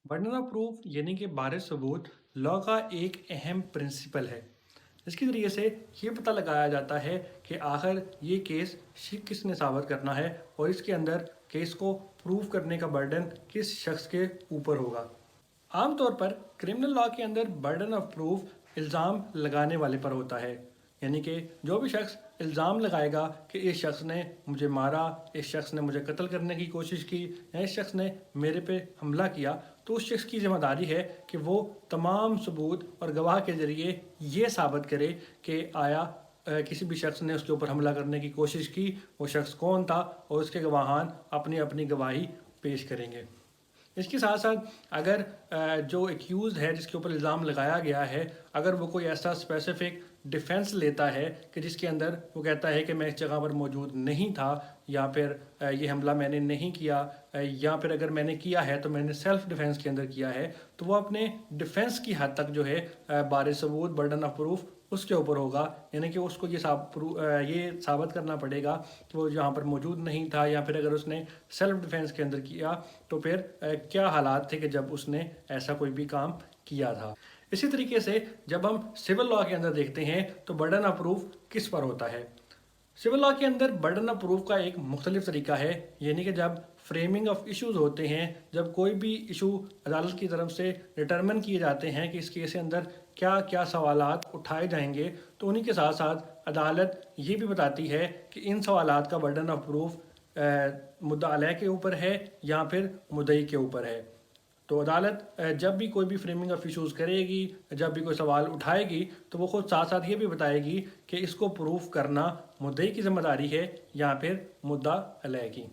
Burden of proof यानी कि बारिश सबूत लॉ का एक अहम प्रिंसिपल है। इसके ज़रिए से ये पता लगाया जाता है कि आखिर ये केस किसने साबित करना है और इसके अंदर केस को प्रूव करने का बर्डन किस शख्स के ऊपर होगा। आमतौर पर क्रिमिनल लॉ के अंदर बर्डन ऑफ प्रूफ इल्ज़ाम लगाने वाले पर होता है। यानी कि जो भी शख्स इल्ज़ाम लगाएगा कि इस शख्स ने मुझे मारा, इस शख्स ने मुझे कत्ल करने की कोशिश की या इस शख्स ने मेरे पे हमला किया, तो उस शख्स की ज़िम्मेदारी है कि वो तमाम सबूत और गवाह के ज़रिए ये साबित करे कि आया किसी भी शख्स ने उसके ऊपर हमला करने की कोशिश की, वो शख्स कौन था, और उसके गवाहान अपनी अपनी गवाही पेश करेंगे। इसके साथ साथ अगर जो एक्यूज़ है जिसके ऊपर इल्ज़ाम लगाया गया है, अगर वो कोई ऐसा स्पेसिफिक डिफेंस लेता है कि जिसके अंदर वो कहता है कि मैं इस जगह पर मौजूद नहीं था, या फिर ये हमला मैंने नहीं किया, या फिर अगर मैंने किया है तो मैंने सेल्फ डिफेंस के अंदर किया है, तो वो अपने डिफेंस की हद तक जो है बारे सबूत बर्डन ऑफ प्रूफ उसके ऊपर होगा। यानी कि उसको ये साबित करना पड़ेगा कि वो यहाँ पर मौजूद नहीं था, या फिर अगर उसने सेल्फ डिफेंस के अंदर किया तो फिर क्या हालात थे कि जब उसने ऐसा कोई भी काम किया था। इसी तरीके से जब हम सिविल लॉ के अंदर देखते हैं तो बर्डन ऑफ प्रूफ किस पर होता है। सिविल लॉ के अंदर बर्डन ऑफ प्रूफ का एक मुख्तलिफ तरीका है। यानी कि जब फ्रेमिंग ऑफ इश्यूज होते हैं, जब कोई भी इशू अदालत की तरफ से डिटरमिन किए जाते हैं कि इस केस के अंदर क्या क्या सवालात उठाए जाएंगे, तो उन्हीं के साथ साथ अदालत ये भी बताती है कि इन सवालात का बर्डन ऑफ प्रूफ मुद्दा अलह के ऊपर है या फिर मुद्दई के ऊपर है। तो अदालत जब भी कोई भी फ्रेमिंग ऑफ इश्यूज़ करेगी, जब भी कोई सवाल उठाएगी, तो वो खुद साथ साथ ये भी बताएगी कि इसको प्रूफ करना मुद्दई की जिम्मेदारी है या फिर मुद्दा अलह की।